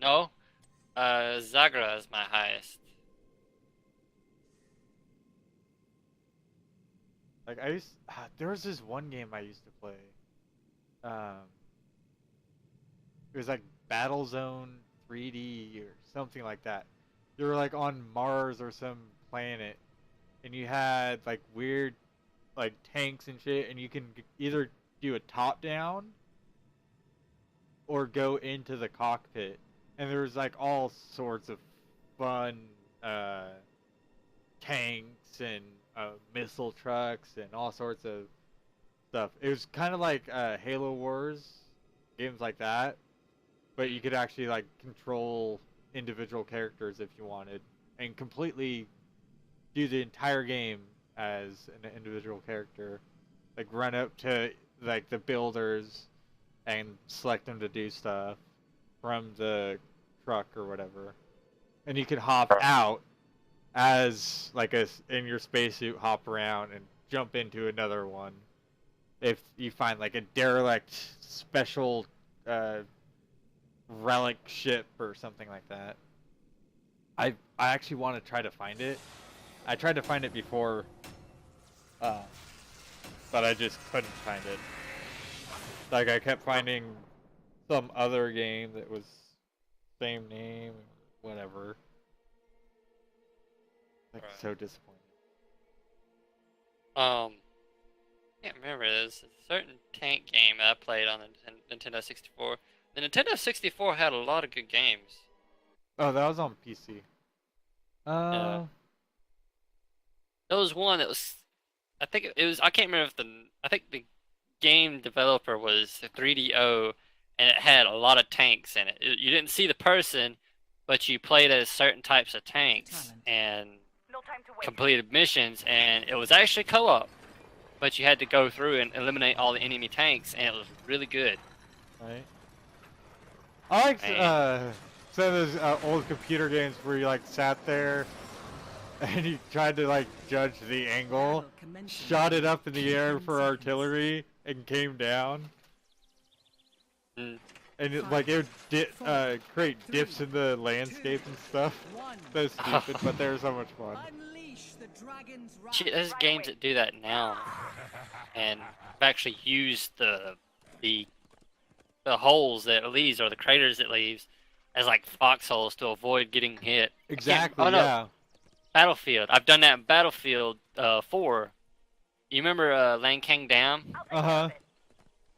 No, Zagra is my highest. Like there was this one game I used to play. Um, it was like Battlezone 3D or something like that. You were like on Mars or some planet, and you had like weird like tanks and shit, and you can either do a top down or go into the cockpit, and there was like all sorts of fun uh, tanks and missile trucks and all sorts of stuff. It was kind of like Halo Wars, games like that, but you could actually like control individual characters if you wanted, and completely do the entire game as an individual character. Like run up to like the builders and select them to do stuff from the truck or whatever. And you could hop out as like in your spacesuit, hop around and jump into another one if you find like a derelict special uh, relic ship or something like that. I actually want to try to find it. I tried to find it before, uh, but I just couldn't find it. Like I kept finding some other game that was same name, whatever. Like so disappointing. Can't remember. There's a certain tank game I played on the Nintendo 64. The Nintendo 64 had a lot of good games. Oh, that was on PC. Yeah. There was one that was, I think it was, I can't remember if I think the game developer was 3DO, and it had a lot of tanks in it. You didn't see the person, but you played as certain types of tanks and completed missions, and it was actually co-op, but you had to go through and eliminate all the enemy tanks, and it was really good. Right. I like some of those old computer games where you like sat there and you tried to like judge the angle, shot it up in the air for artillery, and came down. Mm. And like it would create dips in the landscape and stuff. So stupid, but they were so much fun. Shit, there's games that do that now, and I've actually used the holes that it leaves or the craters it leaves as like foxholes to avoid getting hit. Exactly. Oh no, yeah. Battlefield. I've done that in Battlefield 4. You remember Lankang Dam? Uh huh.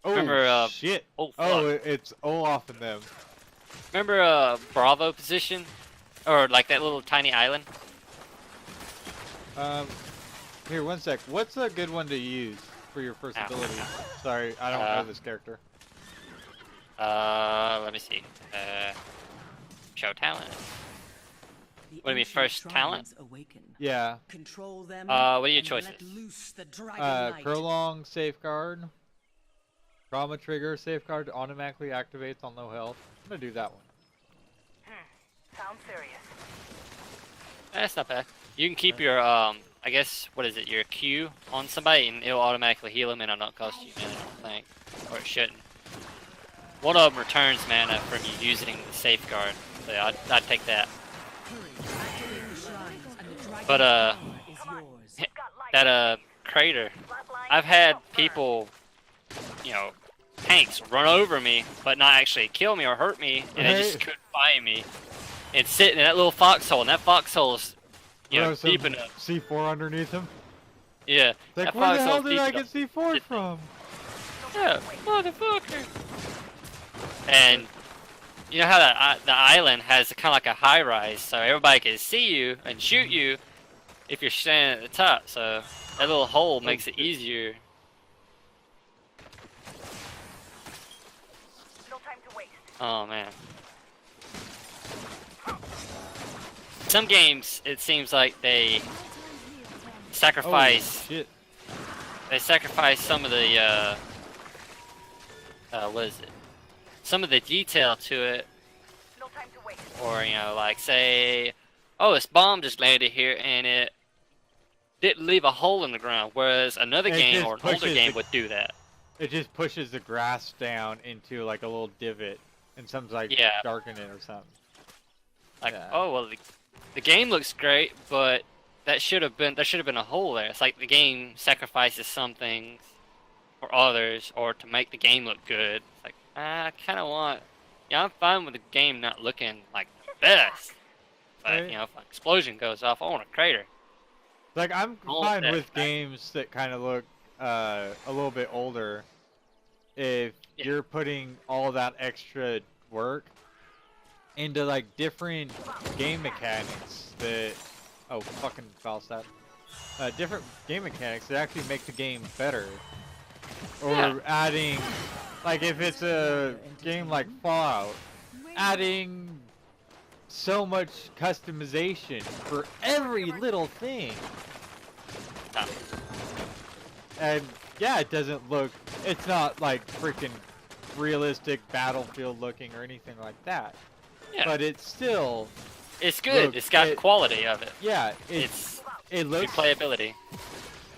Oh Remember, shit. oh, It's Olaf and them. Remember Bravo position? Or like that little tiny island? Here, one sec. What's a good one to use for your first ability? Sorry, I don't know this character. Let me see. Show talent. What do you mean, first talent? Yeah. What are your choices? Prolong Safeguard. Trauma Trigger Safeguard automatically activates on low health. I'm gonna do that one. Sounds serious. That's not bad. You can keep your, I guess, what is it, your Q on somebody, and it'll automatically heal them, and it'll not cost you mana, I don't think. Or it shouldn't. One of them returns mana from you using the Safeguard, so yeah, I'd take that. But, that, crater, I've had people, you know, tanks run over me, but not actually kill me or hurt me, and they just couldn't find me. And sitting in that little foxhole, and that foxhole's, you know, deep enough. C4 underneath him? Yeah. Like, where the hell did I get C4 from? Yeah, motherfucker. And you know how the island has kind of like a high rise, so everybody can see you and shoot you if you're standing at the top. So that little hole makes it easier. No time to waste. Oh man. Some games, it seems like they sacrifice. Oh, shit. They sacrifice some of the what is it? Some of the detail to it. No time to waste. Or, you know, like say, oh, this bomb just landed here and it didn't leave a hole in the ground, whereas another game or an older game would do that. It just pushes the grass down into like a little divot, and some's like Yeah. darkening it or something. Like, Yeah. oh well, the game looks great, but there should have been a hole there. It's like the game sacrifices some things for others, or to make the game look good. It's like I kind of want. Yeah, I'm fine with the game not looking like the best, but Right. you know, if an explosion goes off, I want a crater. Like I'm All fine that with back. games that kind of look a little bit older if Yeah. you're putting all that extra work into like different game mechanics that fucking foul stat. Different game mechanics that actually make the game better. Or Yeah. adding, like if it's a game like Fallout, adding so much customization for every little thing. And yeah, it doesn't look, it's not like freaking realistic Battlefield looking or anything like that. Yeah. But it's still, It's good. look, It's got quality of it. yeah, It's it good looks, playability.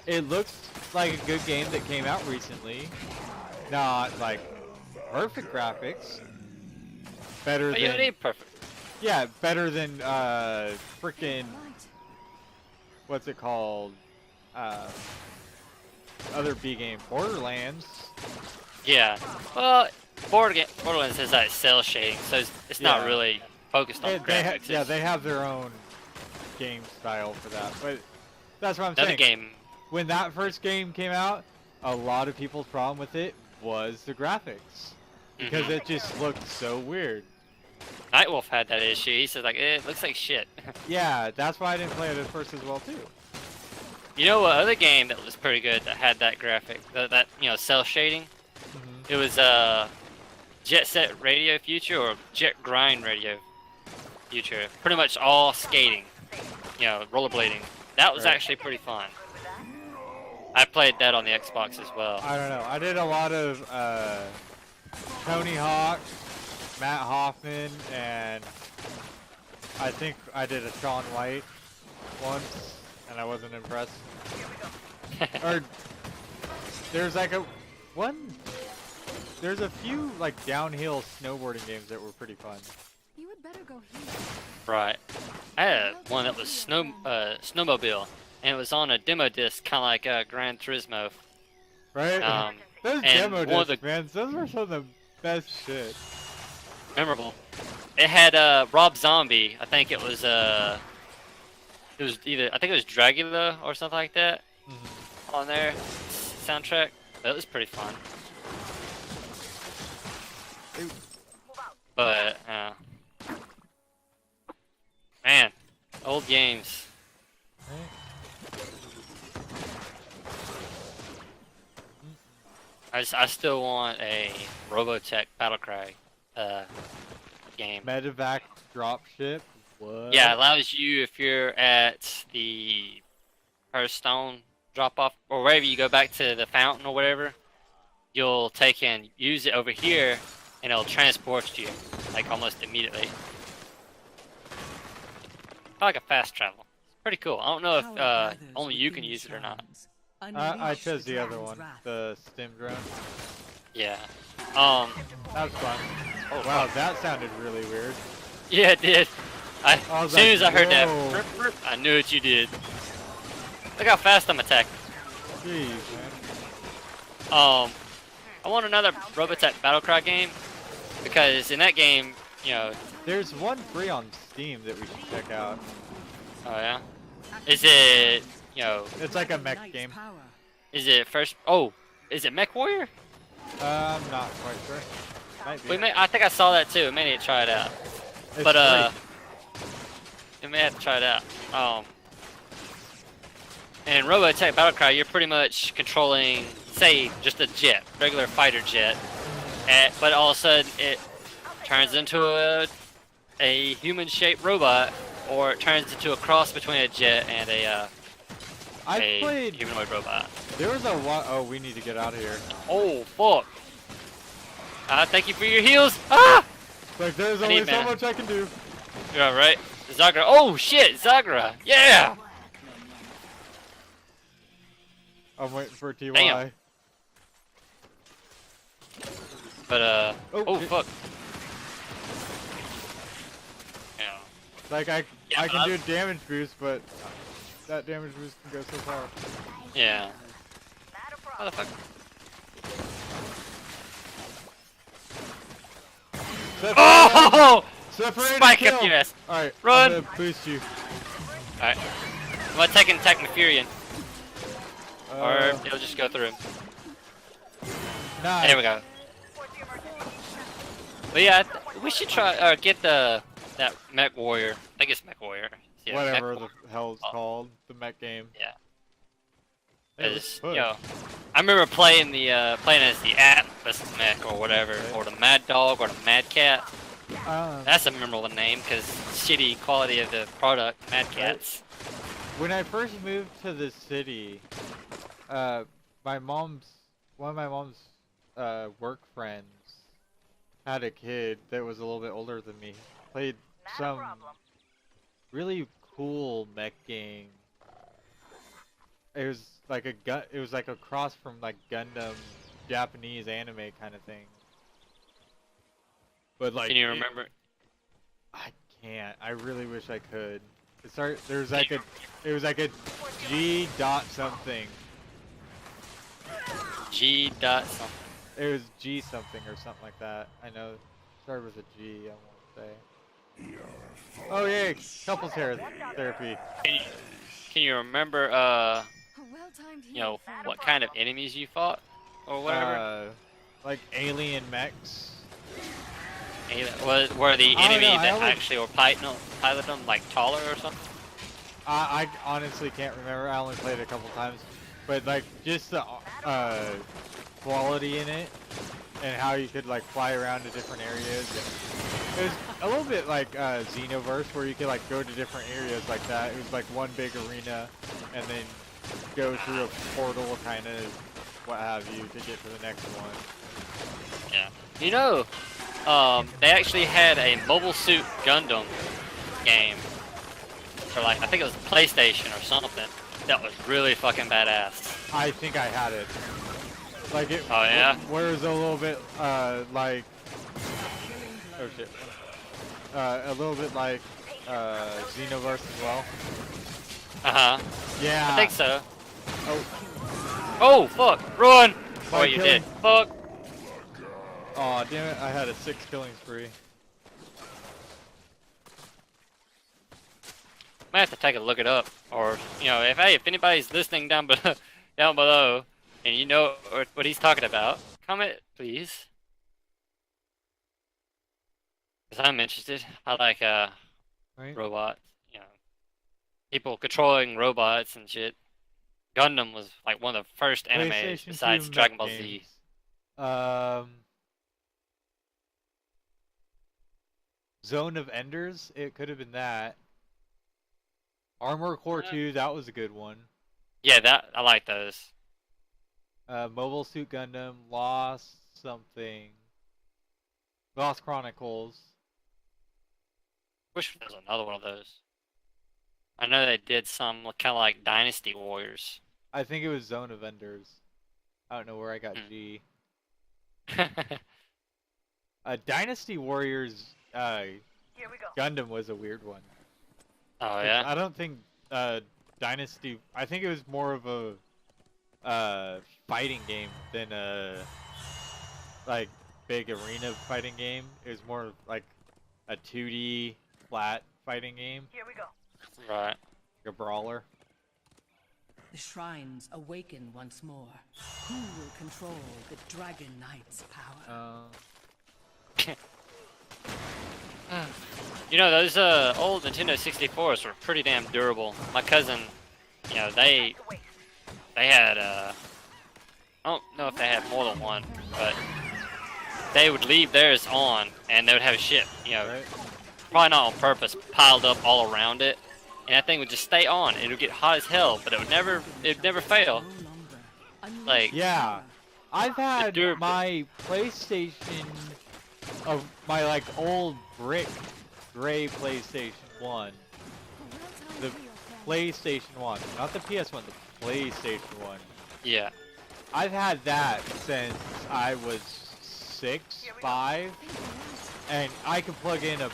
it looks like a good game that came out recently. Not like perfect graphics. Better But you than, don't need perfect. yeah, better than freaking, what's it called? Other B game, Borderlands. Yeah. Well, Borderlands has that cell shading, so it's not Yeah. really focused on graphics. Yeah, It's they have their own game style for that. But that's what I'm another saying. game. When that first game came out, a lot of people's problem with it was the graphics. Because Mhm. it just looked so weird. Nightwolf had that issue. He said like, it looks like shit. Yeah, that's why I didn't play it at first as well too. You know what other game that was pretty good that had that graphic, that cell shading? Mm-hmm. It was Jet Set Radio Future or Jet Grind Radio Future. Pretty much all skating, rollerblading. That was Right. actually pretty fun. I played that on the Xbox as well. I don't know. I did a lot of Tony Hawk, Matt Hoffman, and I think I did a Shaun White once, and I wasn't impressed. Or there's like there's a few like downhill snowboarding games that were pretty fun. You would better go here. Right. I had one that was snowmobile, and it was on a demo disc, kind of like Gran Turismo. Right? Those and demo one of discs, the- man, those are some of the best shit. Memorable. It had Rob Zombie. I think it was either, I think it was Dragula or something like that on their soundtrack. That was pretty fun. But man, old games. I still want a Robotech Battlecry game. Medevac dropship. What? Yeah, it allows you, if you're at the Hearthstone drop off or wherever you go back to the fountain or whatever, you'll take and use it over here and it'll transport you like almost immediately. Like a fast travel. It's pretty cool. I don't know if only you can use it or not. I chose the other one, the stim drone. Yeah. That was fun. Oh, Wow, that sounded really weird. Yeah, it did. I As was soon like, as I heard that, whoa. burp, burp, I knew what you did. Look how fast I'm attacking. Jeez, man. I want another Robotech Battlecry game because in that game, There's one free on Steam that we should check out. oh yeah, is it It's like a mech game. is it first? Oh, is it Mech Warrior? I'm not quite sure. Might be. I think I saw that too. We may need to try it out. It's But free. we may have to try it out. And Robotech Battlecry, you're pretty much controlling, say, just a jet, regular fighter jet, but all of a sudden it turns into a human-shaped robot, or it turns into a cross between a jet and a played. humanoid robot. There was a one oh we need to get out of here. Oh fuck! Thank you for your heals. Ah! Like there's I only need so mana. much I can do. You're all right. Zagra. Oh shit, Zagra. Yeah. I'm waiting for TY. Damn. But Oh, oh shit. fuck. Like Yeah, I can do a damage boost, but that damage boost can go so far. yeah. Not a problem. Motherfucker. Separate, Oh! separate and Spike kill. up your ass. Alright, Run. I'm gonna boost you. Alright. I'm gonna take an attack Furion. Or Uh, it'll just go through him. nice. There we go. What's the emergency? But yeah, we should try get that Mech Warrior. I think it's Mech Warrior. Yeah, Whatever Mech the hell it's called, the mech game. Yeah. Hey, let's Cause, push. you know, I remember playing playing as the Atlas Mech or whatever, or the Mad Dog or the Mad Cat. That's a memorable name because shitty quality of the product, Mad Cats. When I first moved to the city, one of my mom's work friends had a kid that was a little bit older than me. Played Not a some problem. really cool mech game. It was like it was like a cross from like Gundam, Japanese anime kind of thing. But like, Can you remember? I can't. I really wish I could. There's like it was like a G dot something. G dot something. It was G something or something like that. I know. It started with a G. I want to say. Oh yeah, couples therapy. Can you remember you know what kind of enemies you fought or whatever? Like alien mechs. Were the I don't enemy know, I that always- actually were piloting them like taller or something? I honestly can't remember. I only played it a couple times, but like just the quality in it and how you could like fly around to different areas. And it was a little bit like Xenoverse, where you could like go to different areas like that. It was like one big arena, and then go through a portal, kind of what have you, to get to the next one. Yeah. You know, they actually had a Mobile Suit Gundam game for like I think it was PlayStation or something. That was really fucking badass. I think I had it. Like it. Oh yeah. Where it was a little bit like. Oh shit. A little bit like Xenoverse as well. Uh huh. Yeah. I think so. Oh. Oh fuck! Run! By Oh, you killing- did. Fuck. Aw, damn it, I had a 6 killing spree. Might have to take a look it up, or you know, if anybody's listening down below, and you know what he's talking about, comment please, because I'm interested. I like Right? robots, you know, people controlling robots and shit. Gundam was like one of the first animes PlayStation 2 besides mech Dragon Ball Z. games. Zone of Enders, it could have been that. Armor Core 2, that was a good one. Yeah, I like those. Mobile Suit Gundam, Lost something. Lost Chronicles. Wish there was another one of those. I know they did some kind of like Dynasty Warriors. I think it was Zone of Enders. I don't know where I got G. Dynasty Warriors Here we go. Gundam was a weird one. Oh yeah. I don't think Dynasty. I think it was more of a fighting game than a like big arena fighting game. It was more of like a 2D flat fighting game, Here we go. Right. like a brawler. The shrines awaken once more. Who will control the Dragon Knight's power? You know, those old Nintendo 64s were pretty damn durable. My cousin, you know, they had I don't know if they had more than one, but they would leave theirs on and they would have shit, you know, Right? probably not on purpose, piled up all around it, and that thing would just stay on. It would get hot as hell, but it'd never fail. No longer. Unleash Like, Yeah. power. I've had durable. my PlayStation of my like old brick gray PlayStation 1. The PlayStation 1, not the PS1, the PlayStation 1. Yeah. I've had that since I was 6, 5, and I could plug in a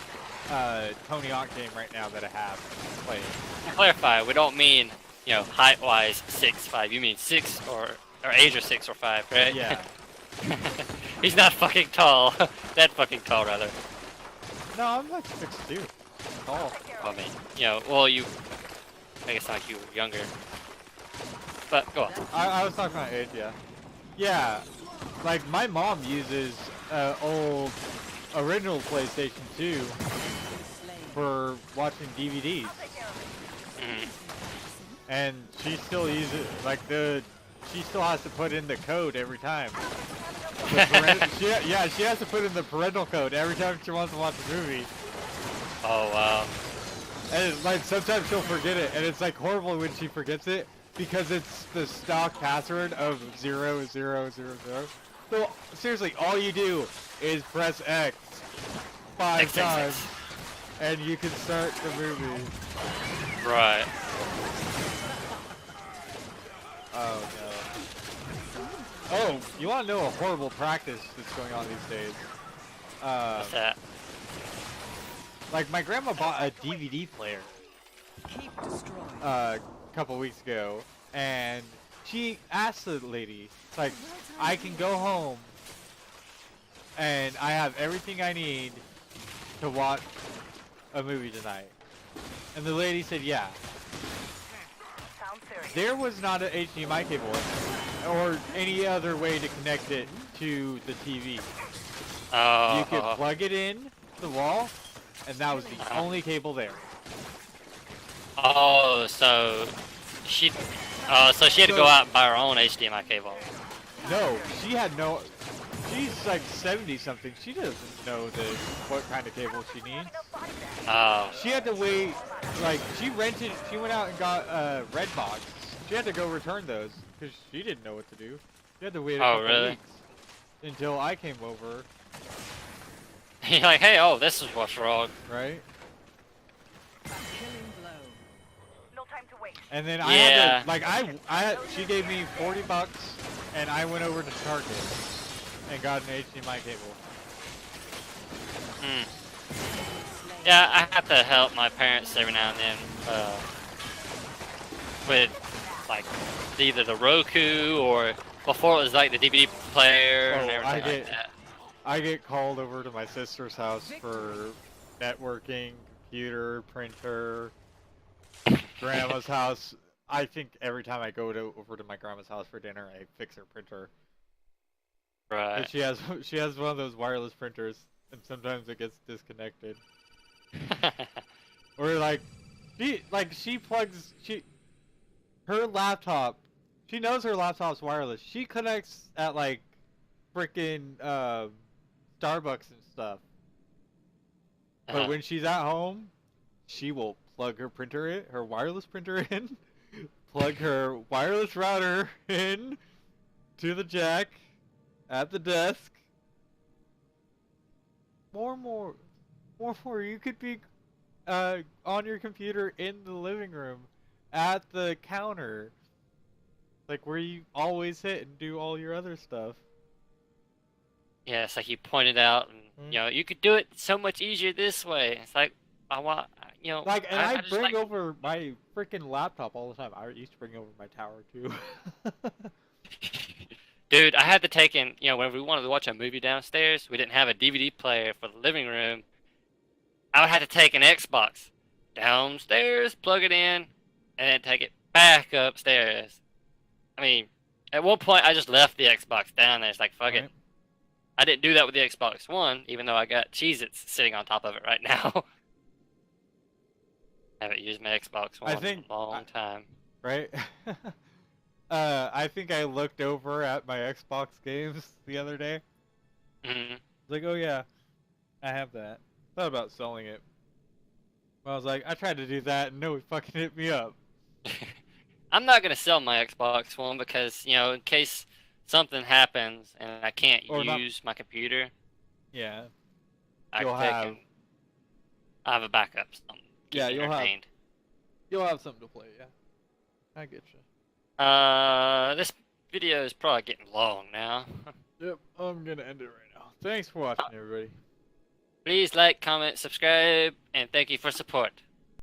Tony Hawk game right now that I have playing. To clarify, we don't mean, height-wise 6'5". You mean 6 or age of 6 or 5, right? Yeah. He's not fucking tall. That fucking tall, rather. No, I'm like 6'2". Tall. I mean, I guess not like you were younger. But go on. I was talking about age, yeah. Yeah, like my mom uses old original PlayStation 2 for watching DVDs. And she still uses she still has to put in the code every time. She has to put in the parental code every time she wants to watch a movie. Oh wow. And like sometimes she'll forget it, and it's like horrible when she forgets it because it's the stock password of 0000. So seriously, all you do is press X 5 times, and you can start the movie. Right. Oh no. Oh, you want to know a horrible practice that's going on these days? What's that? Like my grandma bought a DVD player a couple weeks ago, and she asked the lady, like, I can go home and I have everything I need to watch a movie tonight. And the lady said, yeah. There was not an HDMI cable or any other way to connect it to the TV. You could plug it in to the wall, and that was the only cable there. Oh, so she had to go out and buy her own HDMI cable. No, she had no. She's like 70 something. She doesn't know what kind of cable she needs. Oh. She had to wait. Like she went out and got Redbox. She had to go return those because she didn't know what to do. She had to wait a couple weeks until I came over. You're like, hey, this is what's wrong. Right? No time to wait. And then I had to, like, she gave me $40 and I went over to Target and got an HDMI cable. Yeah, I have to help my parents every now and then with like either the Roku or before it was like the DVD player and everything like that. I get called over to my sister's house for networking, computer, printer, grandma's house. I think every time I go over to my grandma's house for dinner, I fix her printer. Right. But she has one of those wireless printers, and sometimes it gets disconnected. Or her laptop. She knows her laptop's wireless. She connects at like frickin' Starbucks and stuff. But when she's at home, she will plug her wireless printer in, plug her wireless router in to the jack at the desk. More. You could be on your computer in the living room at the counter, like where you always hit and do all your other stuff. Yeah, it's like you pointed out, and you could do it so much easier this way. It's like I want, Like, and I bring over my freaking laptop all the time. I used to bring over my tower too. Dude, I had to take in, when we wanted to watch a movie downstairs, we didn't have a DVD player for the living room. I would have to take an Xbox downstairs, plug it in, and then take it back upstairs. I mean, at one point, I just left the Xbox down there. It's like, fuck it. I didn't do that with the Xbox One, even though I got Cheez-Its sitting on top of it right now. I haven't used my Xbox One in a long time. Right? I think I looked over at my Xbox games the other day. Like, oh yeah, I have that. Thought about selling it. But I was like, I tried to do that and no one fucking hit me up. I'm not gonna sell my Xbox One because, in case something happens and I can't use my computer. Yeah. I have a backup. Yeah, you'll have something to play. Yeah, I get you. This video is probably getting long now. Yep, I'm gonna end it right now. Thanks for watching, everybody. Please like, comment, subscribe, and thank you for support.